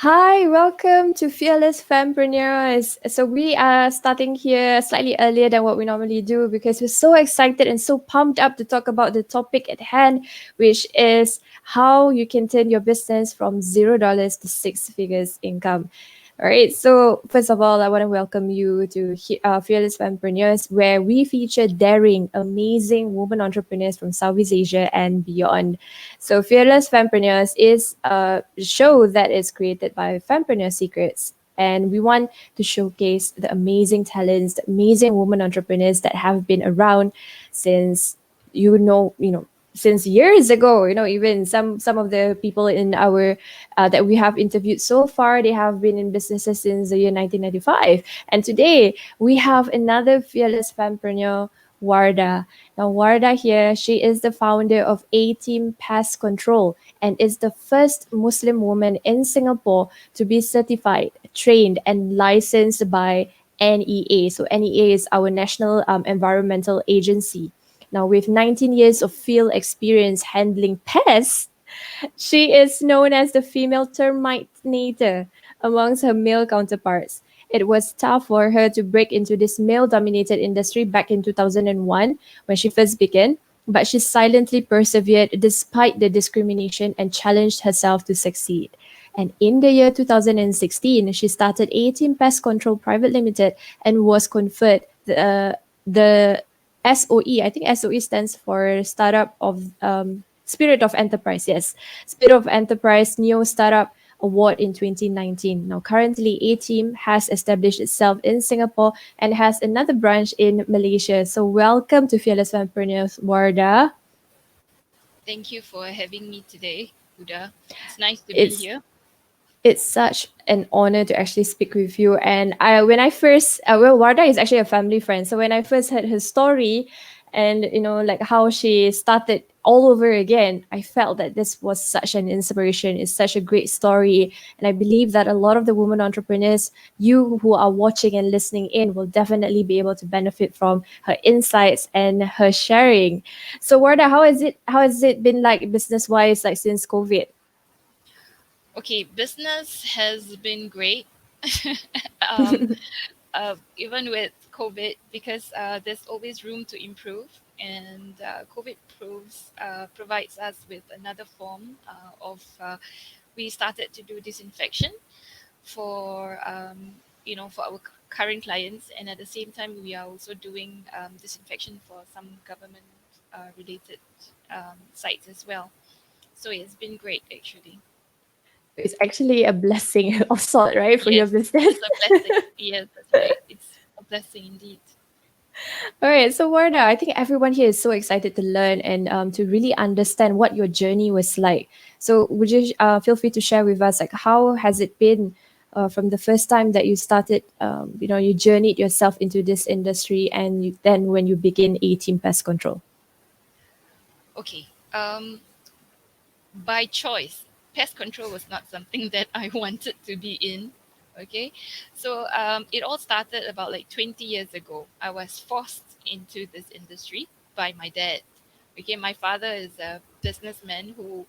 Hi, welcome to Fearless Fempreneurs. So we are starting here slightly earlier than what we normally do because we're so excited and so pumped up to talk about the topic at hand, which is how you can turn your business from $0 to six figures income. All right, so first of all, I want to welcome you to Fearless Fempreneurs, where we feature daring, amazing women entrepreneurs from Southeast Asia and beyond. So, Fearless Fempreneurs is a show that is created by Fempreneur Secrets. And we want to showcase the amazing talents, the amazing women entrepreneurs that have been around since since years ago. Even some of the people in our that we have interviewed so far, they have been in businesses since the year 1995. And today we have another fearless fempreneur, Warda. Now, Warda here, she is the founder of A Team Pest Control and is the first Muslim woman in Singapore to be certified, trained, and licensed by NEA. So, NEA is our National Environmental Agency. Now, with 19 years of field experience handling pests, she is known as the female terminator amongst her male counterparts. It was tough for her to break into this male dominated industry back in 2001 when she first began, but she silently persevered despite the discrimination and challenged herself to succeed. And in the year 2016, she started 18 Pest Control Private Limited and was conferred the SOE. I think SOE stands for Startup of Spirit of Enterprise. Yes, Spirit of Enterprise Neo Startup Award in 2019. Now, currently, A Team has established itself in Singapore and has another branch in Malaysia. So, welcome to Fearless Entrepreneurs, Warda. Thank you for having me today, Huda. It's nice to be It's here. it's such an honor to actually speak with you. And when I first, Warda is actually a family friend. So when I first heard her story, and like how she started all over again, I felt that this was such an inspiration. It's such a great story, and I believe that a lot of the women entrepreneurs, you who are watching and listening in, will definitely be able to benefit from her insights and her sharing. So Warda, how has it been like business wise, like since COVID? Okay, business has been great, um, even with COVID, because there's always room to improve, and COVID provides us with another form of. We started to do disinfection for for our current clients, and at the same time, we are also doing disinfection for some government related sites as well. So it's been great actually. So it's actually a blessing of sort, right, for your Yes, business. it's a blessing. Yes, that's right. It's a blessing indeed. All right, so Warda, I think everyone here is so excited to learn and to really understand what your journey was like. So would you feel free to share with us, like, how has it been from the first time that you started, you journeyed yourself into this industry, and then when you begin A Team Pest Control? Okay. By choice, pest control was not something that I wanted to be in. Okay. So it all started about like 20 years ago. I was forced into this industry by my dad. Okay. My father is a businessman who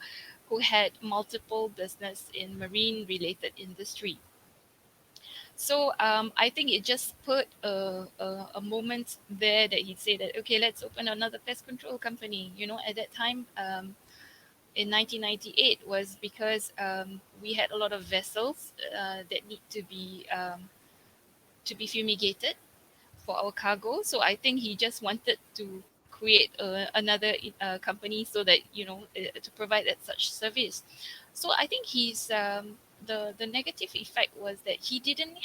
had multiple business in marine related industry. So I think it just put a moment there that he said that, okay, let's open another pest control company. You know, at that time, in 1998 was because we had a lot of vessels that need to be fumigated for our cargo. So I think he just wanted to create another company so that to provide that such service. So I think the negative effect was that he didn't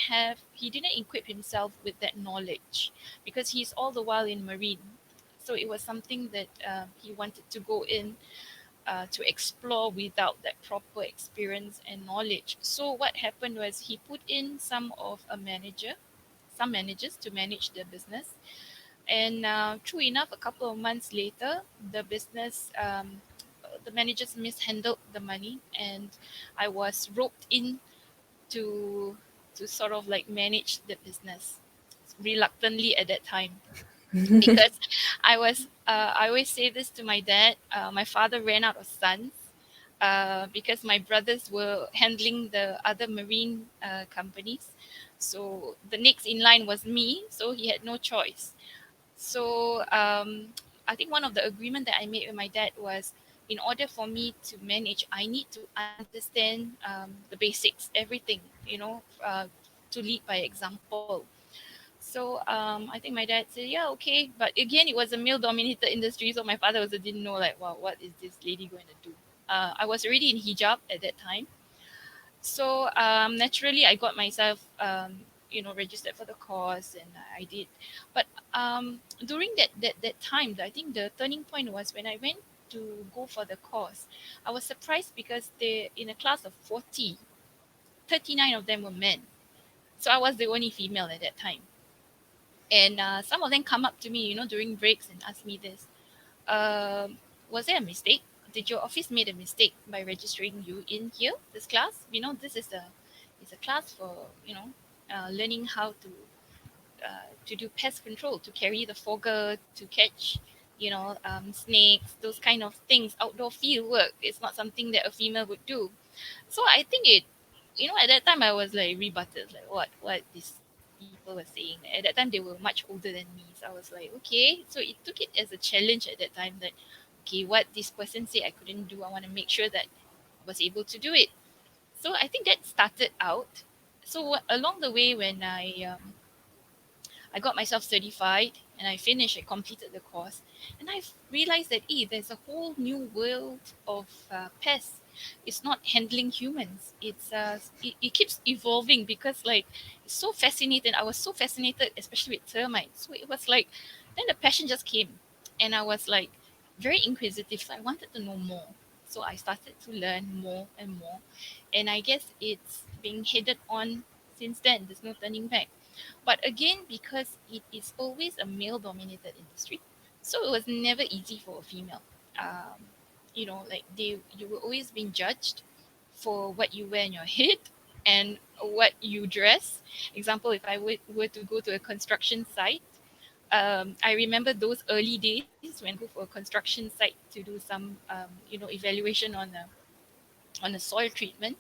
equip himself with that knowledge because he's all the while in marine. So it was something that he wanted to go in to explore without that proper experience and knowledge. So what happened was he put in some managers to manage the business. And true enough, a couple of months later, the managers mishandled the money, and I was roped in to sort of like manage the business reluctantly at that time because I always say this to my dad. My father ran out of sons because my brothers were handling the other marine companies. So the next in line was me, so he had no choice. So I think one of the agreement that I made with my dad was, in order for me to manage, I need to understand the basics, everything, to lead by example. So I think my dad said, yeah, okay. But again, it was a male-dominated industry, so my father also didn't know, like, wow, what is this lady going to do? I was already in hijab at that time, so naturally I got myself, registered for the course, and I did. But during that time, I think the turning point was when I went to go for the course. I was surprised because they, in a class of 40, 39 of them were men. So I was the only female at that time. And some of them come up to me, during breaks and ask me this. Was there a mistake? Did your office made a mistake by registering you in here, this class? This is a class for, learning how to do pest control, to carry the fogger, to catch, snakes, those kind of things, outdoor field work. It's not something that a female would do. So I think at that time I was like rebutted, like what these people were saying. At that time they were much older than me, so I was like, okay. So it took it as a challenge at that time, that okay, what this person said I couldn't do, I want to make sure that I was able to do it. So I think that started out. So along the way, when I got myself certified and I finished, I completed the course, and I realized that there's a whole new world of pests. It's not handling humans. It keeps evolving, because like it's so fascinating. I was so fascinated, especially with termites. So it was like, then the passion just came, and I was like very inquisitive. So I wanted to know more. So I started to learn more and more, and I guess it's being headed on since then. There's no turning back. But again, because it is always a male dominated industry, so it was never easy for a female. Um, like you were always being judged for what you wear on your head and what you dress. Example, if I were to go to a construction site, I remember those early days when I go for a construction site to do some, evaluation on a soil treatment.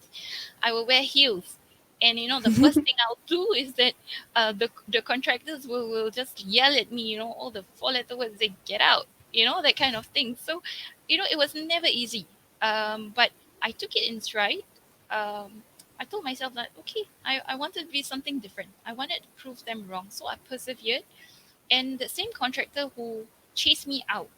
I will wear heels. And the first thing I'll do is that the contractors will just yell at me, all the four-letter words, they get out, that kind of thing. So, it was never easy. But I took it in stride. I told myself that, okay, I wanted to be something different. I wanted to prove them wrong. So I persevered. And the same contractor who chased me out,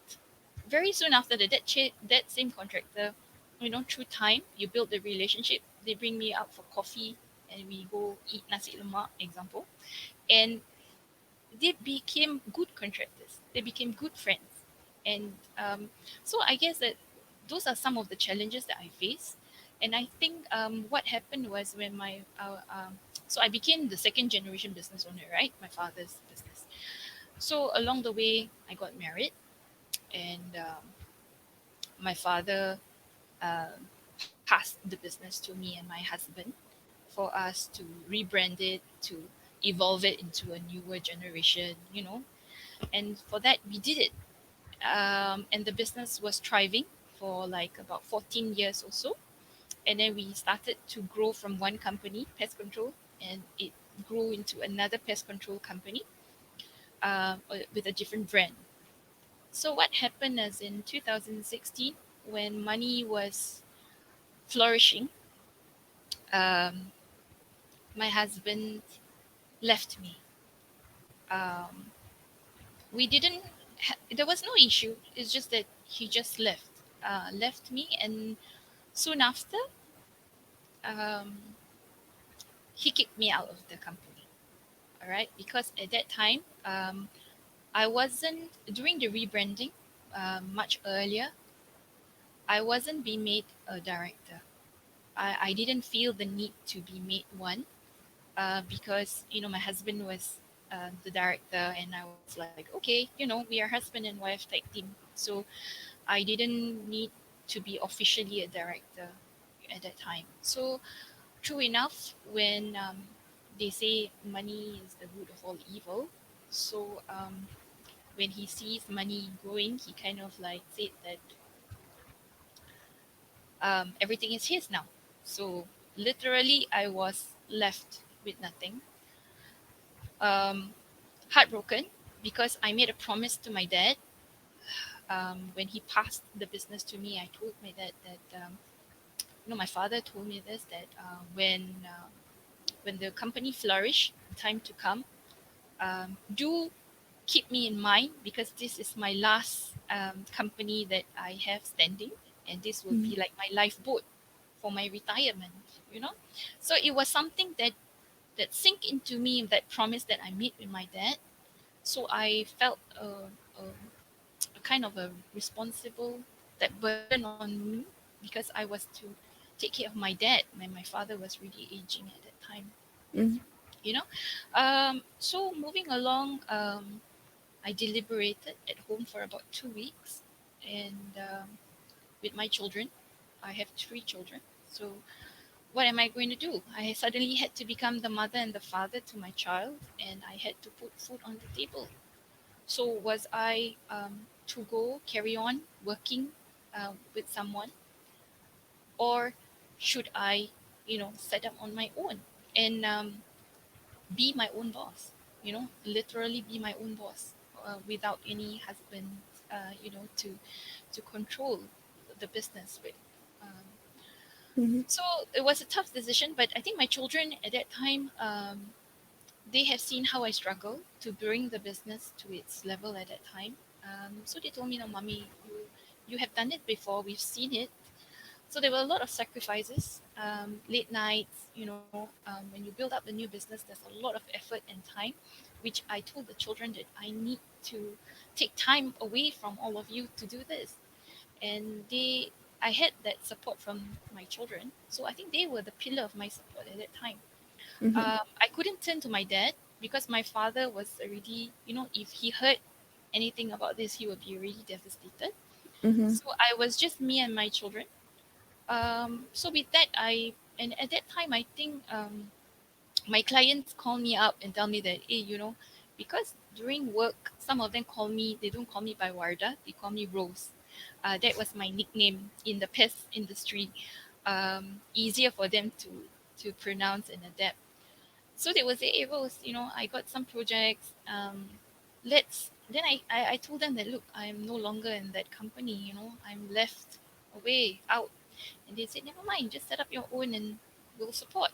very soon after that same contractor, through time, you build the relationship. They bring me out for coffee, and we go eat nasi lemak, example. And they became good contractors. They became good friends. And so I guess that those are some of the challenges that I faced. And I think what happened was when so I became the second generation business owner, right? My father's business. So along the way, I got married, and my father passed the business to me and my husband for us to rebrand it, to evolve it into a newer generation, And for that, we did it. And the business was thriving for like about 14 years or so. And then we started to grow from one company, pest control, and it grew into another pest control company with a different brand. So what happened is in 2016, when money was flourishing, um, my husband left me. Um, we didn't. There was no issue. It's just that he just left me, and soon after, um, he kicked me out of the company. All right, because at that time, I wasn't during the rebranding. Much earlier, I wasn't being made a director. I didn't feel the need to be made one, because my husband was the director, and I was like, okay, we are husband and wife type team, so I didn't need to be officially a director at that time. So true enough, when they say money is the root of all evil, so when he sees money growing, he kind of like said that everything is his now. So literally, I was left with nothing. Um, Heartbroken because I made a promise to my dad. When he passed the business to me, I told my dad that my father told me this, that when the company flourish, time to come, do keep me in mind, because this is my last company that I have standing, and this will be like my lifeboat for my retirement. You know, so it was something that sink into me, that promise that I made with my dad. So I felt a kind of a responsible, that burden on me, because I was to take care of my dad when my father was really aging at that time. Mm-hmm. You know, so moving along, I deliberated at home for about 2 weeks, and with my children, I have 3 children. So what am I going to do? I suddenly had to become the mother and the father to my child, and I had to put food on the table. So was I to go carry on working with someone, or should I, set up on my own and be my own boss? Literally be my own boss, without any husband, to control the business with. Um, Mm-hmm. so it was a tough decision, but I think my children at that time, they have seen how I struggle to bring the business to its level at that time. So they told me, "No, mommy, you have done it before. We've seen it." So there were a lot of sacrifices, late nights. When you build up a new business, there's a lot of effort and time, which I told the children that I need to take time away from all of you to do this. And I had that support from my children. So I think they were the pillar of my support at that time. Mm-hmm. I couldn't turn to my dad because my father was already, if he heard anything about this, he would be really devastated. Mm-hmm. So I was just me and my children. So with that, and at that time, I think my clients call me up and tell me that, hey, because during work, some of them call me, they don't call me by Warda, they call me Rose. That was my nickname in the pest industry. Easier for them to pronounce and adapt. So they will say, hey, Rose, I got some projects. Then I told them that, look, I'm no longer in that company, I'm left away, out. And they said, never mind, just set up your own and we'll support.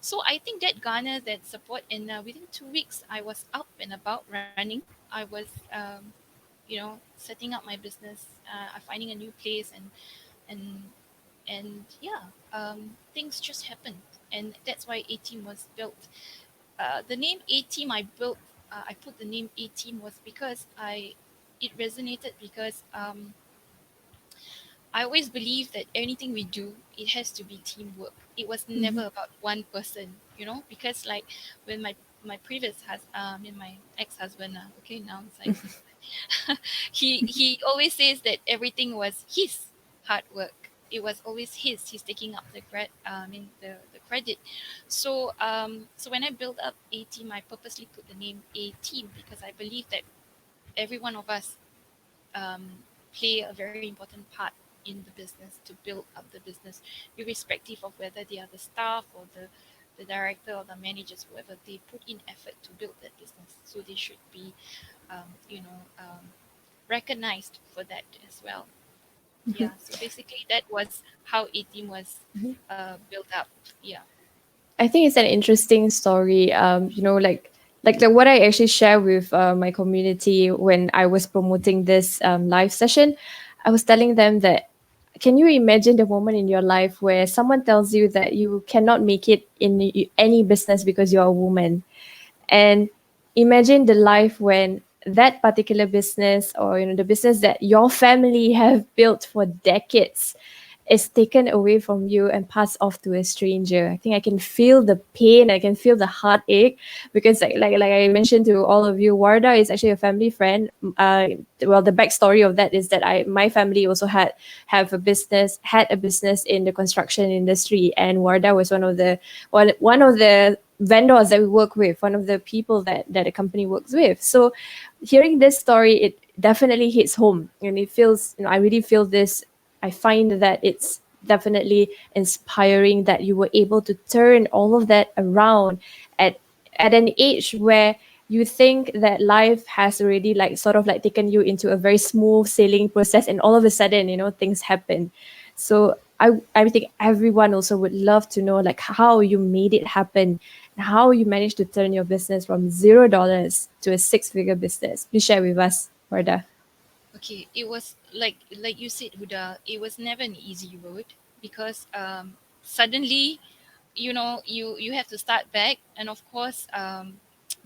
So I think that garnered that support, and within 2 weeks, I was up and about running. I was, setting up my business, finding a new place, and yeah, things just happened, and that's why A Team was built. The name A Team I built, I put the name A Team was because it resonated because I always believe that anything we do, it has to be teamwork. It was Mm-hmm. never about one person, because like when my previous my ex-husband, okay, now it's like husband, he always says that everything was his hard work. It was always his. He's taking up the credit. So when I built up A Team, I purposely put the name A Team because I believe that every one of us play a very important part in the business to build up the business, irrespective of whether they are the staff or the director or the managers, whoever, they put in effort to build that business. So they should be, recognized for that as well. Yeah. So basically, that was how A Team was built up. Yeah. I think it's an interesting story. Like what I actually share with my community when I was promoting this live session, I was telling them that, can you imagine the moment in your life where someone tells you that you cannot make it in any business because you're a woman? And imagine the life when that particular business, or the business that your family have built for decades, is taken away from you and passed off to a stranger. I think I can feel the pain, I can feel the heartache, because like I mentioned to all of you, Warda is actually a family friend. Well, the backstory of that is that my family also had a business in the construction industry, and Warda was one of the vendors that we work with, one of the people that the company works with. So hearing this story, it definitely hits home, and it feels, I really feel this. I find that it's definitely inspiring that you were able to turn all of that around at an age where you think that life has already like sort of like taken you into a very smooth sailing process, and all of a sudden, things happen. So I think everyone also would love to know like how you made it happen, and how you managed to turn your business from $0 to a six-figure business. Please share with us, Warda. Okay, it was like you said, Huda, it was never an easy road because suddenly, you have to start back, and of course,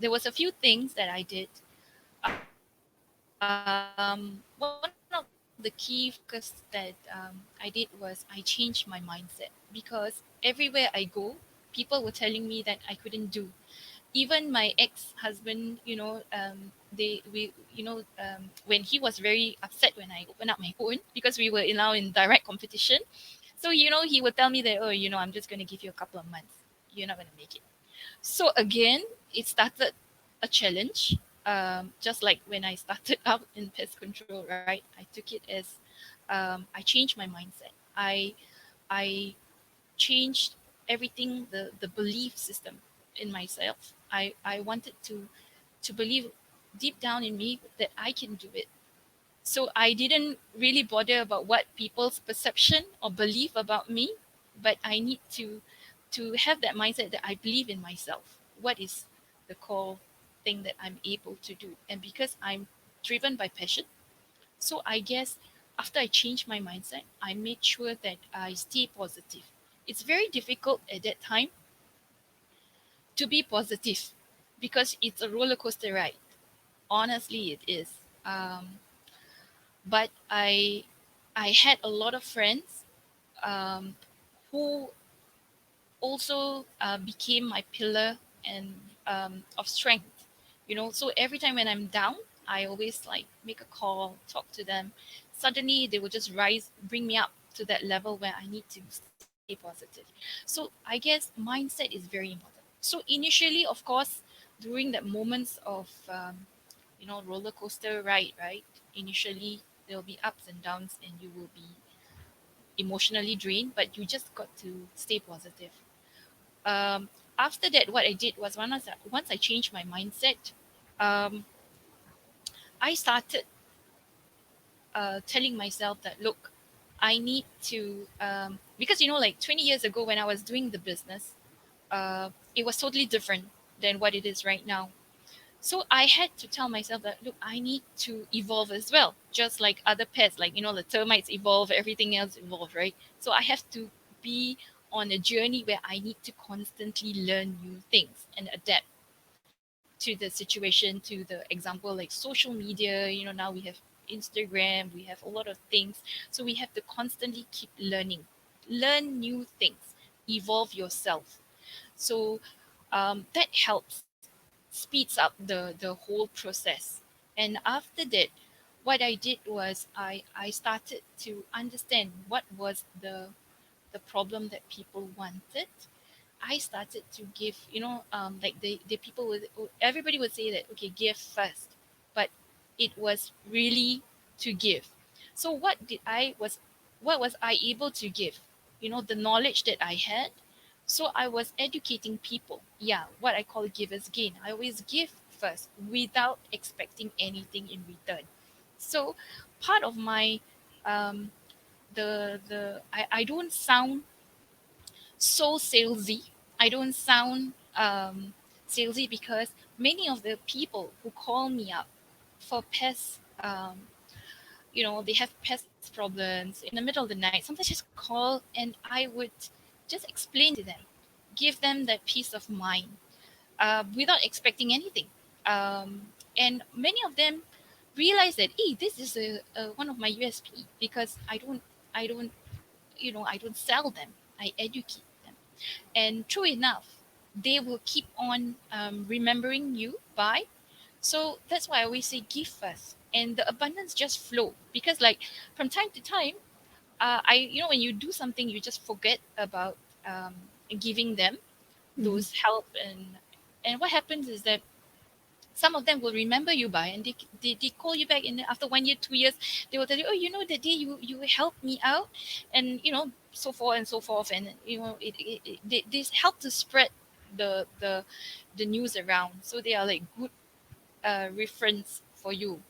there was a few things that I did. One of the key focus that I did was I changed my mindset, because everywhere I go, people were telling me that I couldn't do. Even my ex-husband, they we when he was very upset when I opened up my phone, because we were now in direct competition. So he would tell me that, oh, I'm just going to give you a couple of months, you're not going to make it. So again, it started a challenge. Just like when I started out in pest control, right? I took it as, I changed my mindset. I changed everything, the belief system in myself. I wanted to believe deep down in me that I can do it. So I didn't really bother about what people's perception or belief about me, but I need to have that mindset that I believe in myself. What is the core thing that I'm able to do? And because I'm driven by passion, so I guess after I changed my mindset, I made sure that I stay positive. It's very difficult at that time to be positive because it's a roller coaster ride. Honestly, it is. But I had a lot of friends, um, who also became my pillar and of strength. So every time when I'm down, I always like make a call, talk to them. Suddenly they will just rise, bring me up to that level where I need to stay positive. So I guess mindset is very important. So initially, of course, during that moments of roller coaster ride, right? Initially there will be ups and downs, and you will be emotionally drained, but you just got to stay positive. um, After that, what I did was, once I changed my mindset, um, I started telling myself that, look, I need to, because like 20 years ago when I was doing the business, it was totally different than what it is right now. So I had to tell myself that, look, I need to evolve as well, just like other pets, like the termites evolve, everything else evolve, right? So I have to be on a journey where I need to constantly learn new things and adapt to the situation, to the example like social media. Now we have Instagram, we have a lot of things. So we have to constantly keep learning, learn new things, evolve yourself. So that helps, speeds up the whole process. And after that, what I did was I started to understand what was the problem that people wanted. I started to give, like the people would, everybody would say that, okay, give first, but it was really to give. So what was I able to give? The knowledge that I had. So I was educating people. Yeah, what I call givers gain. I always give first without expecting anything in return. So part of my, um, I don't sound so salesy. I don't sound salesy because many of the people who call me up for pest, they have pest problems in the middle of the night. Sometimes just call and I would just explain to them, give them that peace of mind, without expecting anything. And many of them realize that, hey, this is one of my USP, because I don't, I don't sell them. I educate them. And true enough, they will keep on remembering you by. So that's why I always say give first, and the abundance just flow. Because like from time to time, when you do something, you just forget about giving them Mhm. those help, and what happens is that Some of them will remember you by, and they call you back, and then after 1 year, 2 years, they will tell you, oh, that day you helped me out, and so forth and so forth, and they help to spread the news around, so they are like good reference for you.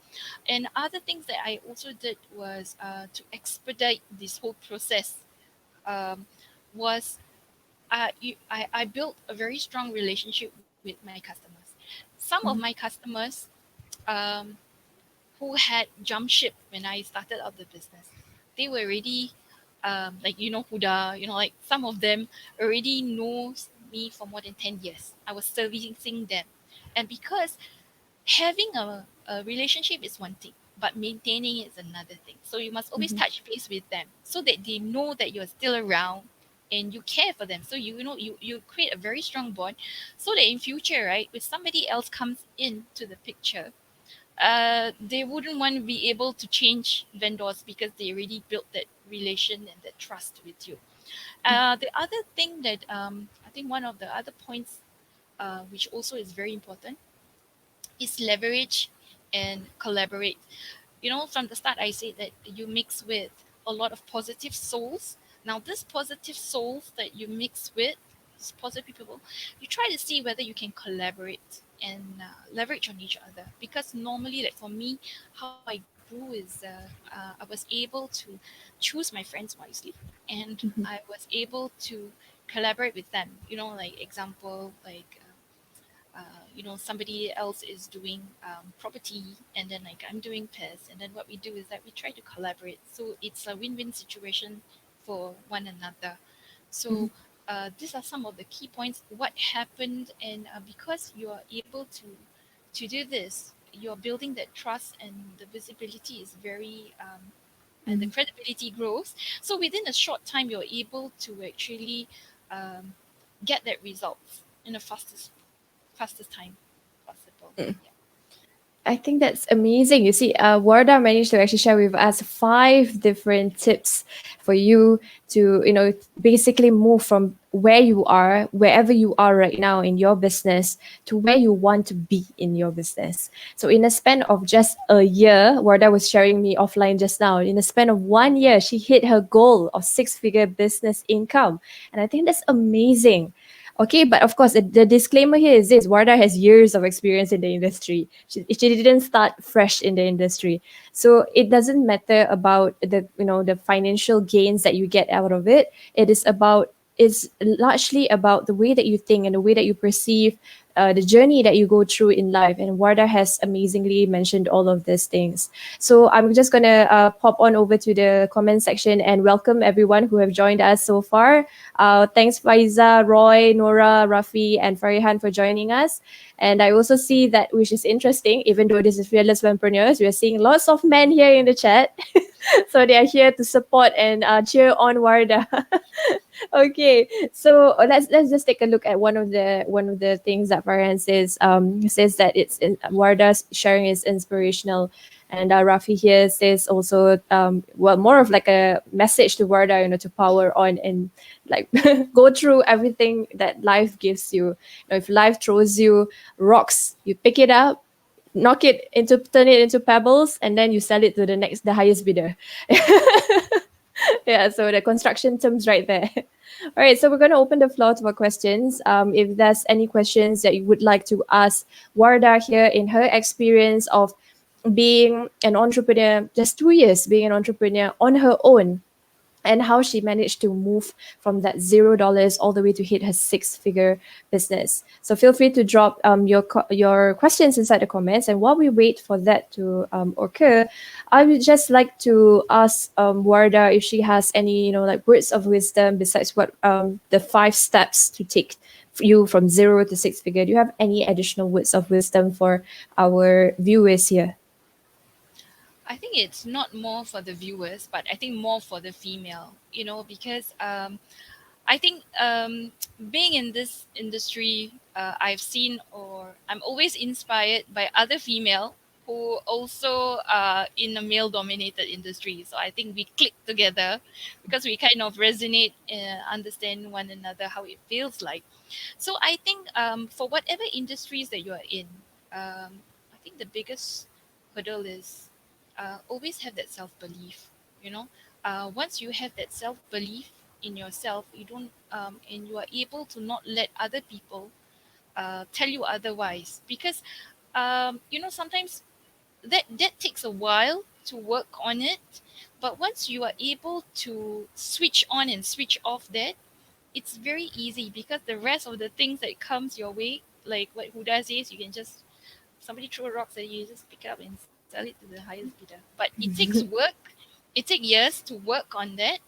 And other things that I also did was to expedite this whole process, um, was I built a very strong relationship with my customers. Some of my customers, um, who had jump ship when I started out the business, they were already, like Huda, like some of them already knows me for more than 10 years. I was servicing them, and because having a relationship is one thing, but maintaining it is another thing. So you must always Mhm. touch base with them so that they know that you're still around and you care for them. So you create a very strong bond, so that in future, right, if somebody else comes into the picture, they wouldn't want to be able to change vendors because they already built that relation and that trust with you. The other thing that I think one of the other points, which also is very important, is leverage and collaborate. From the start, I said that you mix with a lot of positive souls. Now, this positive souls that you mix with, these positive people, you try to see whether you can collaborate and leverage on each other. Because normally, like for me, how I grew is I was able to choose my friends wisely, and Mhm. I was able to collaborate with them. Like example, like somebody else is doing property, and then like I'm doing pets, and then what we do is that we try to collaborate, so it's a win-win situation for one another. So Mhm. these are some of the key points what happened, and because you are able to do this, you're building that trust, and the visibility is very and the Mhm. credibility grows. So within a short time, you're able to actually um, get that results in the fastest time possible. Yeah. I think that's amazing. You see, Warda managed to actually share with us 5 different tips for you to, basically move from where you are, wherever you are right now in your business, to where you want to be in your business. So, in a span of just a year, Warda was sharing me offline just now. In a span of 1 year, she hit her goal of 6-figure business income, and I think that's amazing. Okay, but of course, the disclaimer here is this: Warda has years of experience in the industry. She didn't start fresh in the industry, so it doesn't matter about the financial gains that you get out of it. It's largely about the way that you think and the way that you perceive the journey that you go through in life. And Warda has amazingly mentioned all of these things. So I'm just gonna pop on over to the comment section and welcome everyone who have joined us so far. Thanks, Faiza, Roy, Nora, Rafi, and Farihan for joining us. And I also see that, which is interesting, even though this is Fearless Entrepreneurs, we are seeing lots of men here in the chat. So they are here to support and cheer on Warda. Okay, so let's just take a look at one of the things that Farhan says that Warda's sharing is inspirational, and Rafi here says also well, more of like a message to Warda, to power on and like go through everything that life gives you. If life throws you rocks, you pick it up, turn it into pebbles, and then you sell it to the highest bidder. Yeah, so the construction terms right there. All right, so we're going to open the floor to our questions. If there's any questions that you would like to ask Warda here in her experience of being an entrepreneur, just 2 years being an entrepreneur on her own, and how she managed to move from that $0 all the way to hit her 6-figure business. So feel free to drop your questions inside the comments. And while we wait for that to occur, I would just like to ask Warda if she has any like words of wisdom besides what the 5 steps to take you from 0 to 6-figure. Do you have any additional words of wisdom for our viewers here? I think it's not more for the viewers, but I think more for the female, because I think being in this industry, I've seen, or I'm always inspired by other female who also are in a male dominated industry. So I think we click together because we kind of resonate, understand one another, how it feels like. So I think for whatever industries that you are in, I think the biggest hurdle is always have that self belief. You know, once you have that self belief in yourself, you don't, and you are able to not let other people tell you otherwise. Because sometimes that takes a while to work on it, but once you are able to switch on and switch off that, it's very easy, because the rest of the things that comes your way, like what Huda says, you can just, somebody throw rocks at you, you just pick it up and sell it to the highest bidder. But it takes work, it takes years to work on that,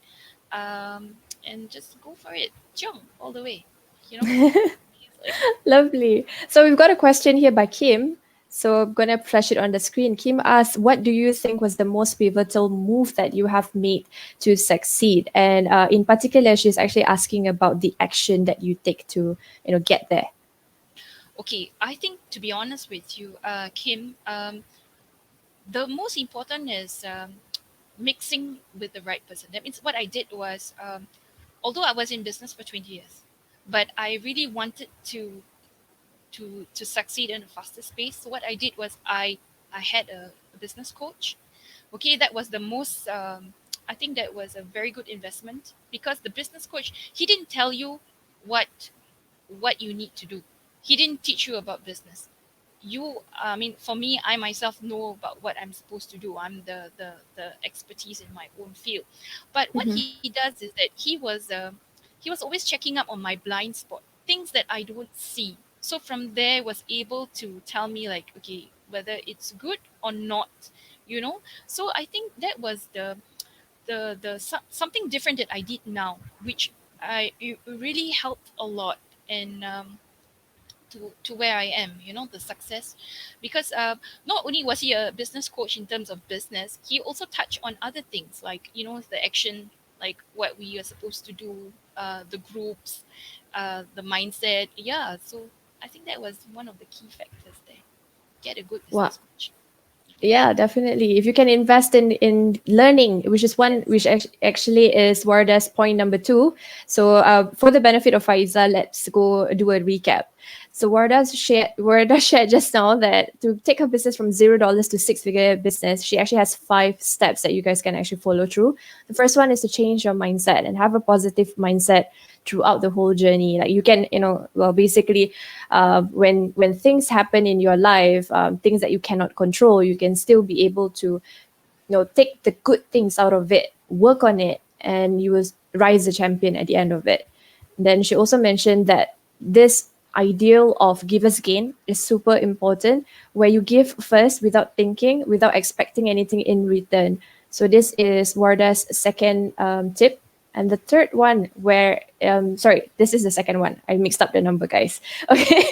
and just go for it, jump all the way, you know. It's like, Lovely. So we've got a question here by Kim. So I'm gonna flash it on the screen. Kim asks, "What do you think was the most pivotal move that you have made to succeed?" And in particular, she's actually asking about the action that you take to, get there. okay, I think, to be honest with you, Kim, the most important is mixing with the right person. That means what I did was, although I was in business for 20 years, but I really wanted to succeed in a faster space. So what I did was, I had a business coach. Okay, that was the most. I think that was a very good investment, because the business coach, he didn't tell you what what you need to do. He didn't teach you about business. I mean, for me, I myself know about what I'm supposed to do. I'm the expertise in my own field. But what Mm-hmm. he does is that he was always checking up on my blind spot, things that I don't see. So from there, was able to tell me, like, okay, whether it's good or not, you know. So I think that was something different that I did now, which it really helped a lot. And to where I am, the success. Because not only was he a business coach in terms of business, he also touched on other things, like, the action, like what we are supposed to do, the groups, the mindset. Yeah, so I think that was one of the key factors there. Get a good Wow. business coach. Yeah, definitely. If you can invest in learning, which is one Yes. which actually is Warda's point number two. So, for the benefit of Faiza, let's go do a recap. So Warda shared just now that to take her business from $0 to six-figure business, she actually has 5 steps that you guys can actually follow through. The first one is to change your mindset and have a positive mindset throughout the whole journey. Like you can, well, basically, when things happen in your life, things that you cannot control, you can still be able to, take the good things out of it, work on it, and you will rise a champion at the end of it. Then she also mentioned that this ideal of givers gain is super important, where you give first without thinking, without expecting anything in return. So this is Warda's second tip. And the third one, where sorry, this is the second one. I mixed up the number, guys. Okay,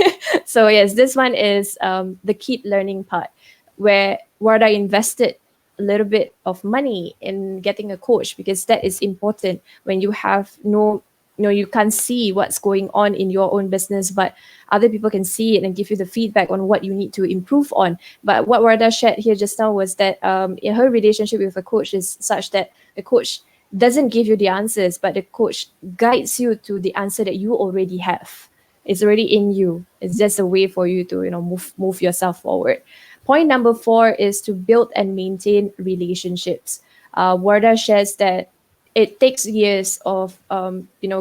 so yes, this one is the keep learning part, where Warda invested a little bit of money in getting a coach, because that is important when you have you can't see what's going on in your own business, but other people can see it and give you the feedback on what you need to improve on. But what Warda shared here just now was that in her relationship with a coach is such that the coach doesn't give you the answers, but the coach guides you to the answer that you already have. It's already in you. It's just a way for you to move yourself forward. Point number 4 is to build and maintain relationships. Warda shares that it takes years of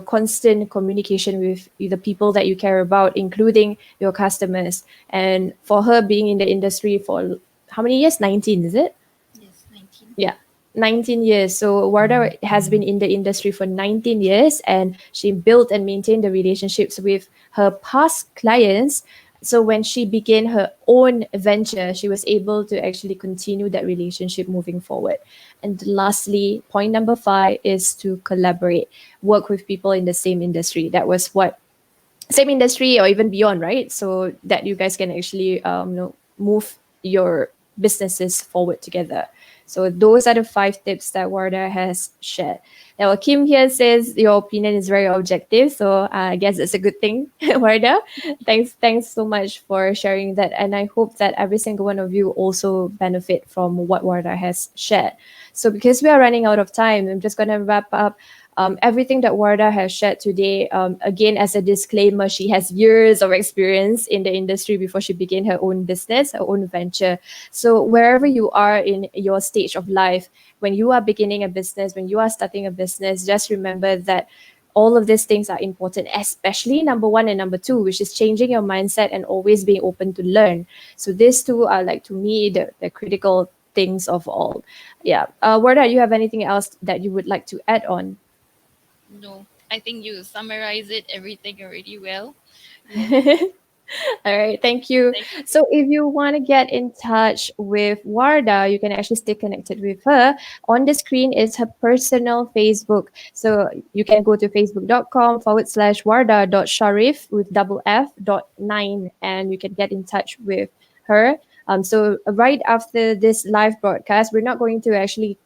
constant communication with the people that you care about, including your customers. And for her, being in the industry for how many years? 19, is it? Yes, 19. Yeah, 19 years. So Warda has been in the industry for 19 years, and she built and maintained the relationships with her past clients. So when she began her own venture, she was able to actually continue that relationship moving forward. And lastly, point number 5 is to collaborate, work with people in the same industry. That was what, same industry or even beyond, right? So that you guys can actually move your businesses forward together. So those are the 5 tips that Warda has shared. Now Kim here says your opinion is very objective, so I guess it's a good thing. Warda, thanks so much for sharing that, and I hope that every single one of you also benefit from what Warda has shared. So because we are running out of time, I'm just gonna wrap up Everything that Warda has shared today, again, as a disclaimer, she has years of experience in the industry before she began her own business, her own venture. So, wherever you are in your stage of life, when you are beginning a business, when you are starting a business, just remember that all of these things are important, especially number one and number two, which is changing your mindset and always being open to learn. So these two are, like, to me, the critical things of all. Yeah. Warda, you have anything else that you would like to add on? No, I think you summarize it everything already well. Yes. All right, thank you. Thank you. So, if you want to get in touch with Warda, you can actually stay connected with her. On the screen is her personal Facebook. So, you can go to facebook.com/warda.sharif with double F dot nine, and you can get in touch with her. So, right after this live broadcast, we're not going to actually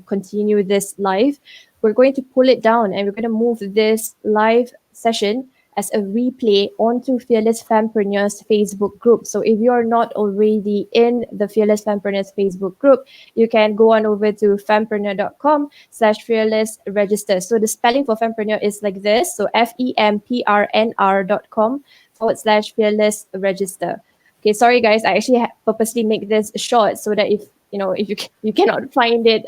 continue this live. We're going to pull it down and we're going to move this live session as a replay onto Fearless Fempreneurs Facebook group. So if you're not already in the Fearless Fempreneurs Facebook group, you can go on over to fempreneur.com/fearless register. So the spelling for Fempreneur is like this. So FEMPRNR.com/fearless register. Okay, sorry guys, I actually purposely make this short so that if you cannot find it,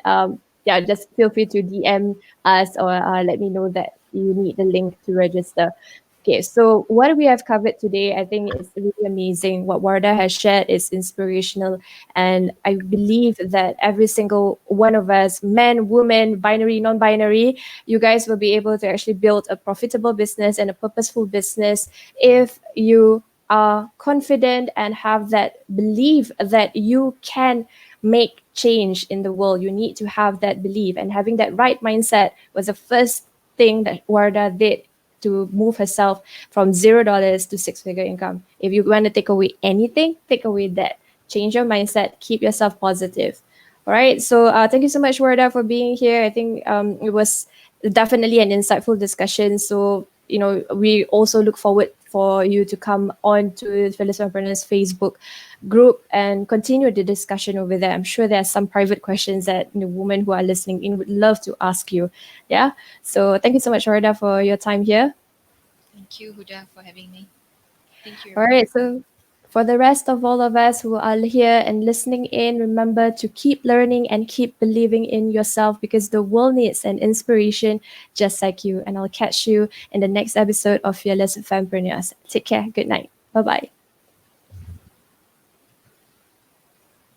yeah, just feel free to DM us or let me know that you need the link to register. Okay, so what we have covered today, I think is really amazing. What Warda has shared is inspirational, and I believe that every single one of us, men, women, binary, non-binary, you guys will be able to actually build a profitable business and a purposeful business if you are confident and have that belief that you can make change in the world. You need to have that belief, and having that right mindset was the first thing that Warda did to move herself from $0 to six-figure income. If you want to take away anything, take away that. Change your mindset, keep yourself positive. All right. So thank you so much, Warda, for being here. I think it was definitely an insightful discussion. So, we also look forward for you to come on to Fearless Entrepreneurs Facebook group and continue the discussion over there. I'm sure there are some private questions that the women who are listening in would love to ask you. Yeah. So thank you so much, Warda, for your time here. Thank you, Huda, for having me. Thank you, All everyone. right. So for the rest of all of us who are here and listening in, remember to keep learning and keep believing in yourself because the world needs an inspiration just like you. And I'll catch you in the next episode of Fearless Fempreneurs. Take care. Good night. Bye bye.